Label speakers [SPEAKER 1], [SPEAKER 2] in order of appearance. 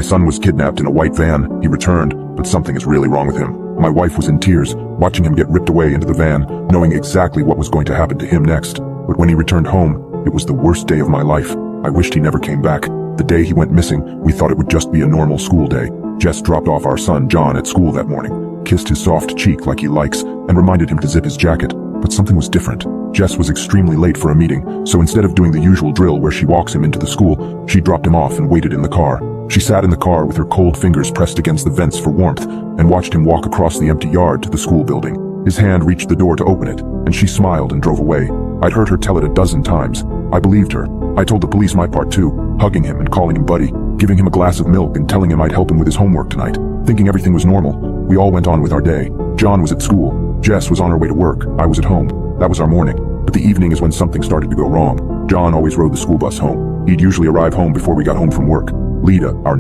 [SPEAKER 1] My son was kidnapped in a white van. He returned, but something is really wrong with him. My wife was in tears, watching him get ripped away into the van, knowing exactly what was going to happen to him next. But when he returned home, it was the worst day of my life. I wished he never came back. The day he went missing, we thought it would just be a normal school day. Jess dropped off our son John at school that morning, kissed his soft cheek like he likes, and reminded him to zip his jacket. But something was different. Jess was extremely late for a meeting, so instead of doing the usual drill where she walks him into the school, she dropped him off and waited in the car. She sat in the car with her cold fingers pressed against the vents for warmth, and watched him walk across the empty yard to the school building. His hand reached the door to open it, and she smiled and drove away. I'd heard her tell it a dozen times. I believed her. I told the police my part too, hugging him and calling him buddy, giving him a glass of milk and telling him I'd help him with his homework tonight. Thinking everything was normal, we all went on with our day. John was at school. Jess was on her way to work. I was at home. That was our morning. But the evening is when something started to go wrong. John always rode the school bus home. He'd usually arrive home before we got home from work. Lida, our